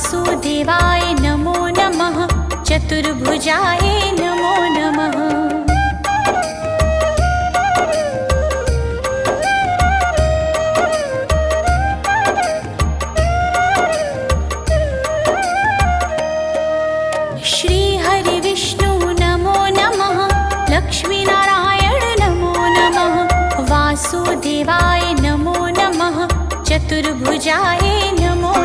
वासुदेवाय नमो नमः। चतुर्भुजाय नमो नमः। श्री हरि विष्णु नमो नमः। लक्ष्मीनारायण नमो नमः। वासुदेवाय नमो नमः। चतुर्भुजाय नमो